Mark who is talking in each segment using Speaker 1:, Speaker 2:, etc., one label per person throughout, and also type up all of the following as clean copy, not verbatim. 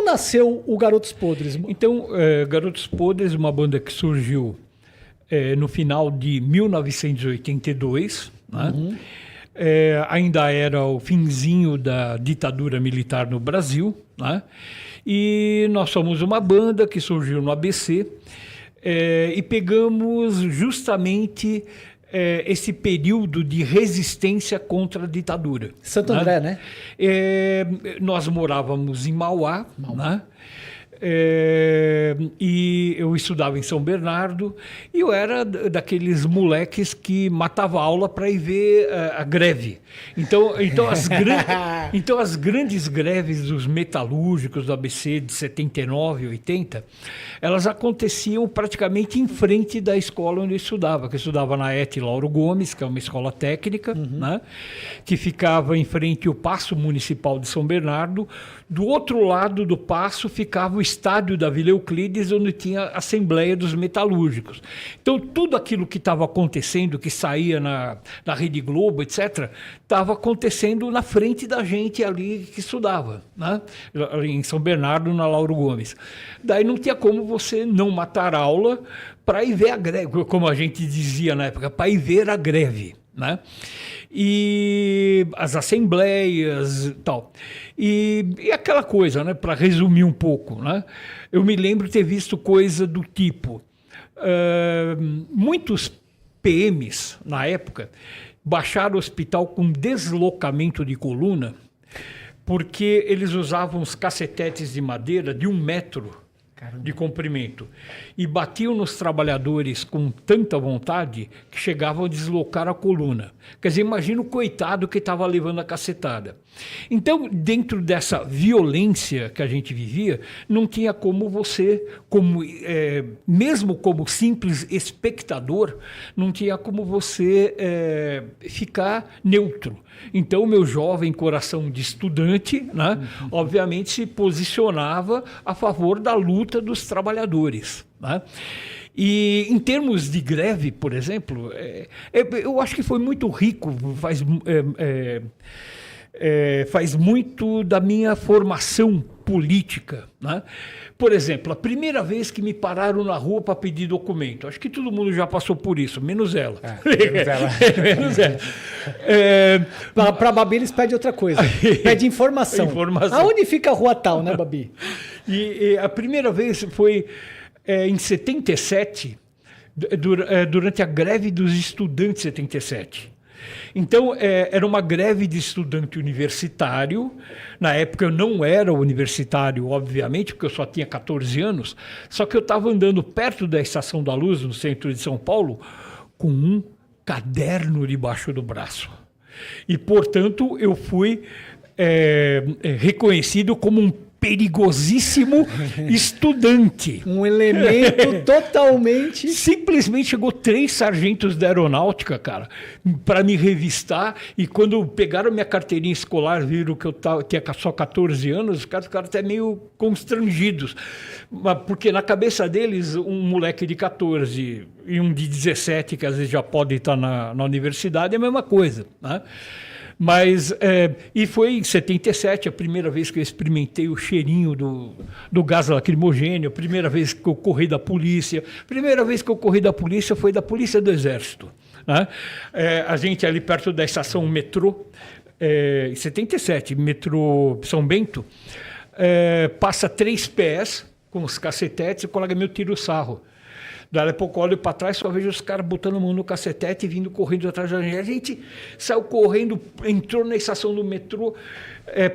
Speaker 1: nasceu o Garotos Podres?
Speaker 2: Então, Garotos Podres, uma banda que surgiu no final de 1982, né? Ainda era o finzinho da ditadura militar no Brasil, né? E nós somos uma banda que surgiu no ABC e pegamos justamente esse período de resistência contra a ditadura.
Speaker 1: Santo André, né?
Speaker 2: Nós morávamos em Mauá, né? E eu estudava em São Bernardo e eu era daqueles moleques que matava aula para ir ver a greve. Então as grandes greves dos metalúrgicos do ABC de 79 e 80, elas aconteciam praticamente em frente da escola onde eu estudava, que eu estudava na ET Lauro Gomes, que é uma escola técnica, né? Que ficava em frente ao Paço Municipal de São Bernardo. Do outro lado do Paço ficava o estádio da Vila Euclides, onde tinha a Assembleia dos Metalúrgicos. Então, tudo aquilo que estava acontecendo, que saía na Rede Globo, etc., estava acontecendo na frente da gente ali que estudava, né? Em São Bernardo, na Lauro Gomes. Daí não tinha como você não matar aula para ir ver a greve, como a gente dizia na época, para ir ver a greve, né? E as assembleias e tal. E aquela coisa, né, para resumir um pouco, né, eu me lembro de ter visto coisa do tipo, muitos PMs, na época, baixaram o hospital com deslocamento de coluna, porque eles usavam os cacetetes de madeira de 1 metro de comprimento e batiam nos trabalhadores com tanta vontade que chegavam a deslocar a coluna. Quer dizer, imagina o coitado que estava levando a cacetada. Então, dentro dessa violência que a gente vivia, não tinha como você, mesmo como simples espectador, não tinha como você ficar neutro. Então, o meu jovem coração de estudante, né, obviamente se posicionava a favor da luta dos trabalhadores, né? E em termos de greve, por exemplo, eu acho que foi muito rico, faz muito da minha formação política, né? Por exemplo, a primeira vez que me pararam na rua para pedir documento, acho que todo mundo já passou por isso, menos ela. Menos ela.
Speaker 1: Para a Babi eles pedem outra coisa, pede informação. Aonde fica a rua tal, né, Babi?
Speaker 2: E a primeira vez foi em 77, durante a greve dos estudantes de 77. Então, era uma greve de estudante universitário. Na época eu não era universitário, obviamente, porque eu só tinha 14 anos, só que eu estava andando perto da Estação da Luz, no centro de São Paulo, com um caderno debaixo do braço. E, portanto, eu fui reconhecido como um perigosíssimo estudante.
Speaker 1: Um elemento totalmente...
Speaker 2: Simplesmente chegou 3 sargentos da aeronáutica, cara, para me revistar, e quando pegaram minha carteirinha escolar, viram que eu tinha só 14 anos, os caras ficaram até meio constrangidos, porque na cabeça deles, um moleque de 14 e um de 17, que às vezes já pode estar na universidade, é a mesma coisa, né? Mas, e foi em 77 a primeira vez que eu experimentei o cheirinho do gás lacrimogêneo, a primeira vez que eu corri da polícia. A primeira vez que eu corri da polícia foi da Polícia do Exército, né? A gente ali perto da estação metrô, em 77, metrô São Bento, passa 3 PS com os cacetetes, e o colega meu tira o sarro. Daí a pouco eu olho para trás, só vejo os caras botando a mão no cacetete e vindo correndo atrás da gente. A gente saiu correndo, entrou na estação do metrô,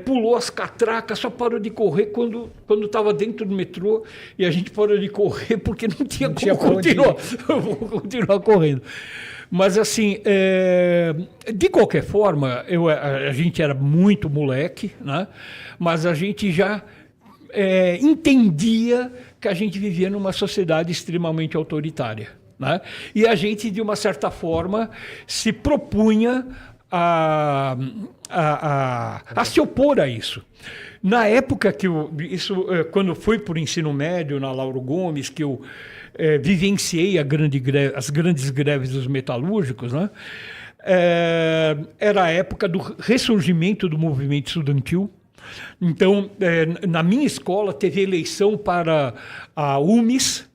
Speaker 2: pulou as catracas, só parou de correr quando estava dentro do metrô, e a gente parou de correr porque não tinha como continuar. Vou continuar correndo. Mas assim, de qualquer forma, a gente era muito moleque, né? Mas a gente já entendia que a gente vivia numa sociedade extremamente autoritária, né? E a gente, de uma certa forma, se propunha a se opor a isso. Na época que quando eu fui para o ensino médio, na Lauro Gomes, que eu vivenciei as grandes greves dos metalúrgicos, né? Era a época do ressurgimento do movimento estudantil, Então, na minha escola, teve eleição para a UMES,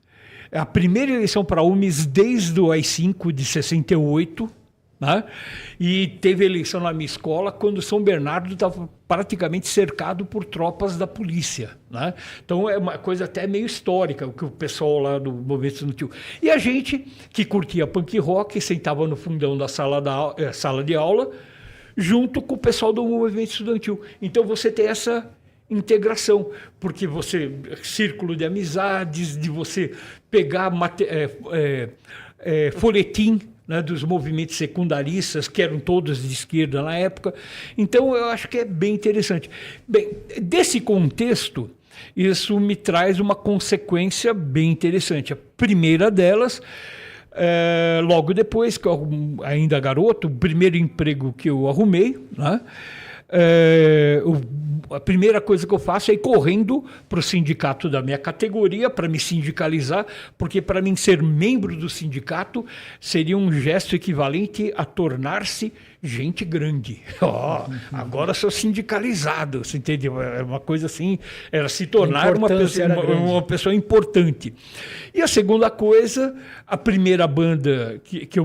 Speaker 2: a primeira eleição para a UMES desde o AI-5 de 68, né? E teve eleição na minha escola quando São Bernardo estava praticamente cercado por tropas da polícia, né? Então é uma coisa até meio histórica o que o pessoal lá do movimento estudantil. E a gente que curtia punk rock sentava no fundão da sala de aula junto com o pessoal do movimento estudantil. Então você tem essa integração, porque você círculo de amizades, de você pegar folhetim, né, dos movimentos secundaristas, que eram todos de esquerda na época. Então, eu acho que é bem interessante. Bem, desse contexto, isso me traz uma consequência bem interessante. A primeira delas, logo depois, que eu, ainda garoto, o primeiro emprego que eu arrumei, né, a primeira coisa que eu faço é ir correndo para o sindicato da minha categoria para me sindicalizar, porque para mim ser membro do sindicato seria um gesto equivalente a tornar-se gente grande. Agora sou sindicalizado, você entendeu? É uma coisa assim, era se tornar uma pessoa importante. E a segunda coisa, a primeira banda que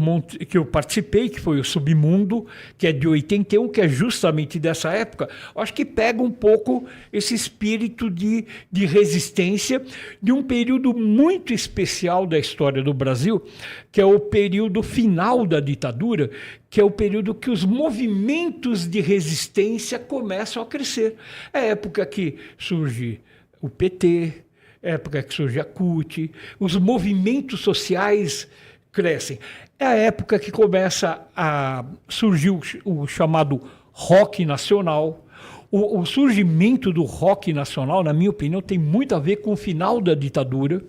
Speaker 2: eu participei, que foi o Submundo, que é de 81, que é justamente dessa época, eu acho que pega um pouco esse espírito de resistência de um período muito especial da história do Brasil, que é o período final da ditadura, que é o período que os movimentos de resistência começam a crescer. É a época que surge o PT, é a época que surge a CUT, os movimentos sociais crescem. É a época que começa a surgir o chamado rock nacional. O surgimento do rock nacional, na minha opinião, tem muito a ver com o final da ditadura,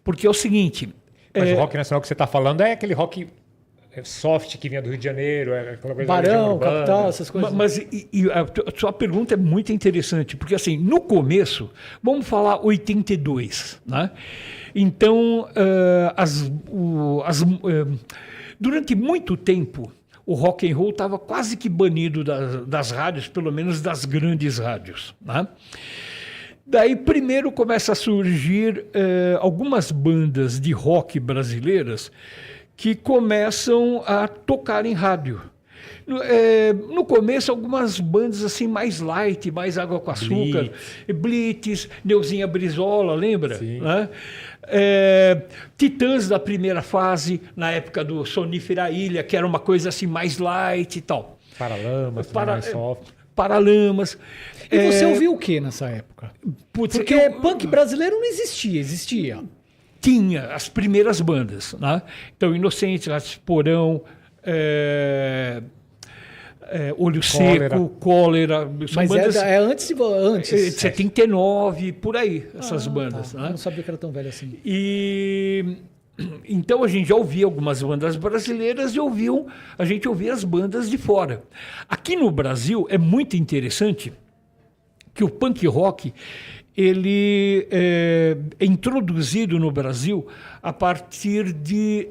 Speaker 2: porque é o seguinte...
Speaker 3: Mas o rock nacional que você está falando é aquele rock soft que vinha do Rio de Janeiro, aquela coisa
Speaker 1: Barão, Capital, essas coisas.
Speaker 2: Mas a sua pergunta é muito interessante, porque assim, no começo, vamos falar 82, né? Então, durante muito tempo, o rock and roll estava quase que banido das rádios, pelo menos das grandes rádios, né? Daí, primeiro, começa a surgir algumas bandas de rock brasileiras que começam a tocar em rádio. No começo, algumas bandas assim mais light, mais água com açúcar, Blitz, Neuzinha Brizola, lembra?
Speaker 3: Sim.
Speaker 2: Né? Titãs da primeira fase, na época do Sonífera Ilha, que era uma coisa assim mais light e tal.
Speaker 3: Paralamas, mais soft.
Speaker 2: Paralamas.
Speaker 1: E você ouviu o que nessa época? Porque punk brasileiro não existia.
Speaker 2: Tinha as primeiras bandas, né? Então, Inocentes, Porão, Olho Seco, Cólera.
Speaker 1: Mas bandas, antes de
Speaker 2: 79, por aí, essas bandas.
Speaker 1: Tá.
Speaker 2: Né?
Speaker 1: Eu não sabia que era tão velho assim.
Speaker 2: Então a gente já ouvia algumas bandas brasileiras e a gente ouvia as bandas de fora. Aqui no Brasil é muito interessante que o punk rock ele é introduzido no Brasil a partir de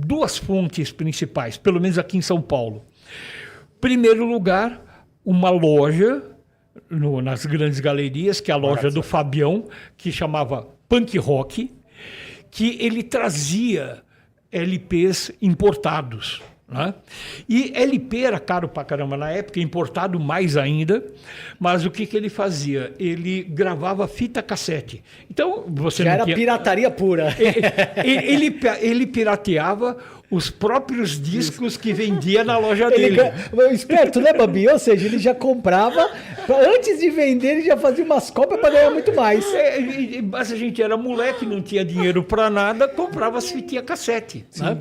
Speaker 2: duas fontes principais, pelo menos aqui em São Paulo. Primeiro lugar, uma loja nas grandes galerias, que é a loja do Fabião, que chamava Punk Rock, que ele trazia LPs importados. Né? E LP era caro pra caramba na época, importado mais ainda, mas o que ele fazia? Ele gravava fita cassete. Então, você
Speaker 1: já era pirataria pura.
Speaker 2: Ele pirateava os próprios discos que vendia na loja dele.
Speaker 1: Esperto, né, Babi? Ou seja, ele já comprava, antes de vender, ele já fazia umas cópias para ganhar muito mais.
Speaker 2: Mas a gente era moleque, não tinha dinheiro para nada, comprava as fitinhas cassete. Né?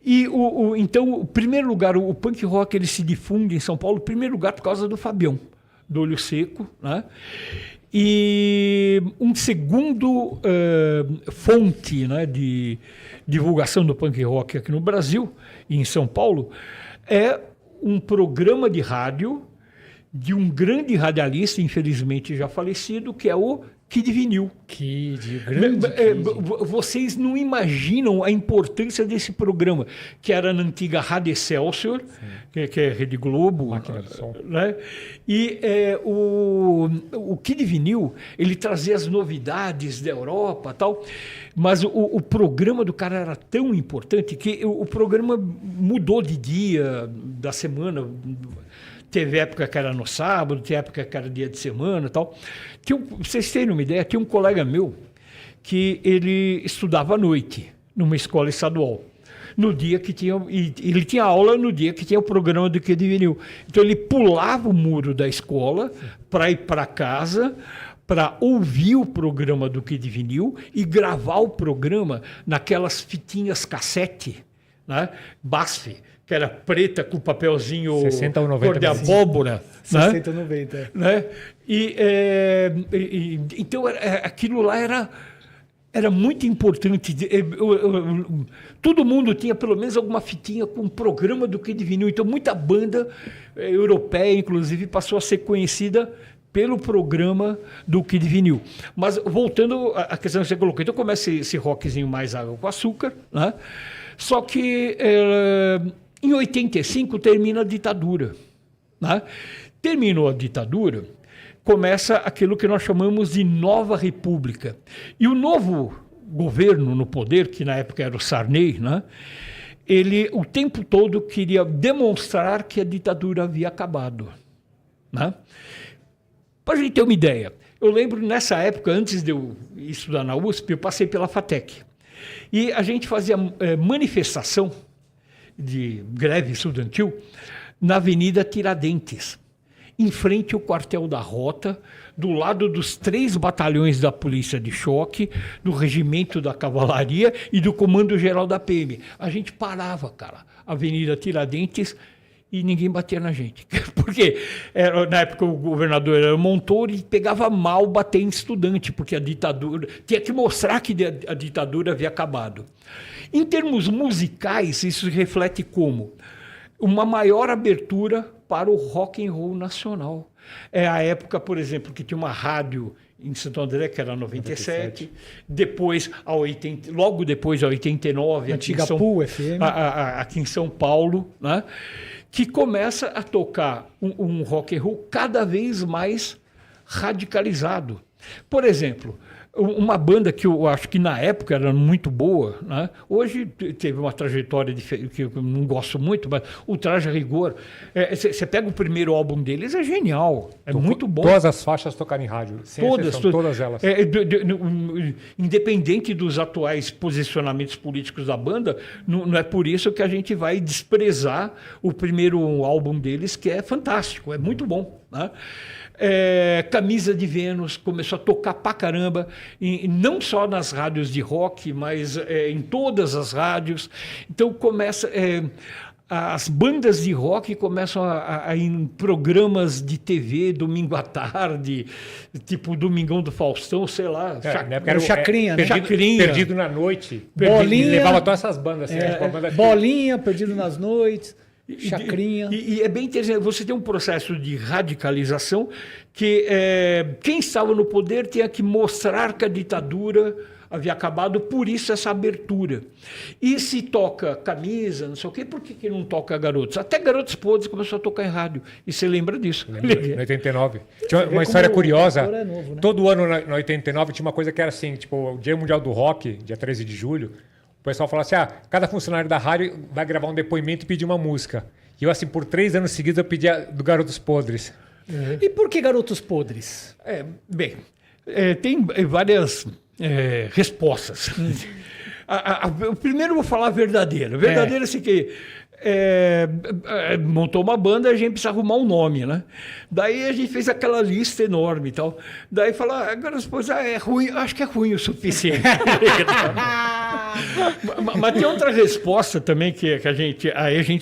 Speaker 2: E então, em primeiro lugar, o punk rock ele se difunde em São Paulo, em primeiro lugar, por causa do Fabião, do Olho Seco. Né? E um segundo fonte, né, de divulgação do punk rock aqui no Brasil e em São Paulo é um programa de rádio de um grande radialista, infelizmente já falecido, que é o Kid Vinil.
Speaker 1: Grande Kid.
Speaker 2: Vocês não imaginam a importância desse programa, que era na antiga Rádio Excelsior, que é Rede Globo.
Speaker 3: Máquina do som.
Speaker 2: Né? E o Kid Vinil, ele trazia as novidades da Europa e tal, mas o programa do cara era tão importante que o programa mudou de dia, da semana. Teve época que era no sábado, teve época que era dia de semana e tal. Pra vocês terem uma ideia, tinha um colega meu que ele estudava à noite numa escola estadual. No dia que tinha... Ele tinha aula no dia que tinha o programa do Kid Vinil. Então ele pulava o muro da escola para ir para casa, para ouvir o programa do Kid Vinil e gravar o programa naquelas fitinhas cassete, né? BASF, que era preta com papelzinho
Speaker 3: 60 ou 90
Speaker 2: cor de abóbora.
Speaker 1: 60 ou 90.
Speaker 2: Né? Então, aquilo lá era muito importante. Todo mundo tinha pelo menos alguma fitinha com um programa do Kid Vinil. Então, muita banda europeia, inclusive, passou a ser conhecida pelo programa do Kid Vinil. Mas, voltando à questão que você colocou, então começa esse rockzinho mais água com açúcar, né? Só que em 85 termina a ditadura. Né? Terminou a ditadura, começa aquilo que nós chamamos de Nova República. E o novo governo no poder, que na época era o Sarney, né? Ele o tempo todo queria demonstrar que a ditadura havia acabado. Né? Para a gente ter uma ideia, eu lembro nessa época, antes de eu estudar na USP, eu passei pela FATEC. E a gente fazia manifestação de greve estudantil na Avenida Tiradentes, em frente ao quartel da Rota, do lado dos 3 batalhões da Polícia de Choque, do Regimento da Cavalaria e do Comando Geral da PM. A gente parava, cara, Avenida Tiradentes, e ninguém batia na gente. Porque na época o governador era Montoro e pegava mal bater em estudante, porque a ditadura... Tinha que mostrar que a ditadura havia acabado. Em termos musicais, isso se reflete como uma maior abertura para o rock and roll nacional. É a época, por exemplo, que tinha uma rádio em Santo André, que era 97, depois logo depois a 89,
Speaker 1: antiga PUL FM,
Speaker 2: aqui em São Paulo, né? Que começa a tocar um rock and roll cada vez mais radicalizado. Por exemplo, uma banda que eu acho que na época era muito boa, né? Hoje teve uma trajetória que eu não gosto muito, mas o Traje a Rigor, você pega o primeiro álbum deles, é genial, muito bom.
Speaker 3: Todas as faixas tocaram em rádio, todas elas.
Speaker 2: Independente dos atuais posicionamentos políticos da banda, não é por isso que a gente vai desprezar o primeiro álbum deles, que é fantástico, é muito bom, né? Camisa de Vênus começou a tocar pra caramba, não só nas rádios de rock, mas em todas as rádios. Então começa as bandas de rock começam a ir em programas de TV domingo à tarde, tipo Domingão do Faustão, sei lá.
Speaker 1: Era o Chacrinha, né?
Speaker 3: Perdido na Noite.
Speaker 1: Bolinha.
Speaker 3: Levava todas essas bandas. Assim,
Speaker 1: Bolinha, Perdido nas Noites. Chacrinha.
Speaker 2: E é bem interessante, você tem um processo de radicalização que quem estava no poder tinha que mostrar que a ditadura havia acabado, por isso essa abertura. E se toca Camisa, não sei o quê, por que não toca Garotos? Até Garotos Podres começou a tocar em rádio, e você lembra disso.
Speaker 3: Em 89. Tinha uma história curiosa, novo, né? Todo ano, na 89, tinha uma coisa que era assim, tipo, o Dia Mundial do Rock, dia 13 de julho, o pessoal falou assim, cada funcionário da rádio vai gravar um depoimento e pedir uma música. E eu, assim, por 3 anos seguidos, eu pedia do Garotos Podres.
Speaker 1: E por que Garotos Podres?
Speaker 2: Tem várias respostas. Primeiro eu vou falar a verdadeira. Verdadeira é assim que... montou uma banda, a gente precisa arrumar um nome, né? Daí a gente fez aquela lista enorme e tal. Daí fala, agora depois é ruim, acho que é ruim o suficiente. Mas tem outra resposta também que a gente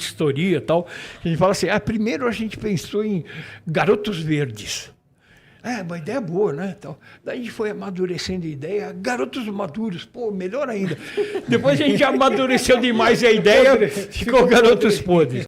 Speaker 2: historia e tal. A gente fala assim, primeiro a gente pensou em Garotos Verdes. Uma ideia boa, né? Então, daí a gente foi amadurecendo a ideia, Garotos Maduros, melhor ainda. Depois a gente amadureceu demais a ideia, ficou Garotos Podres.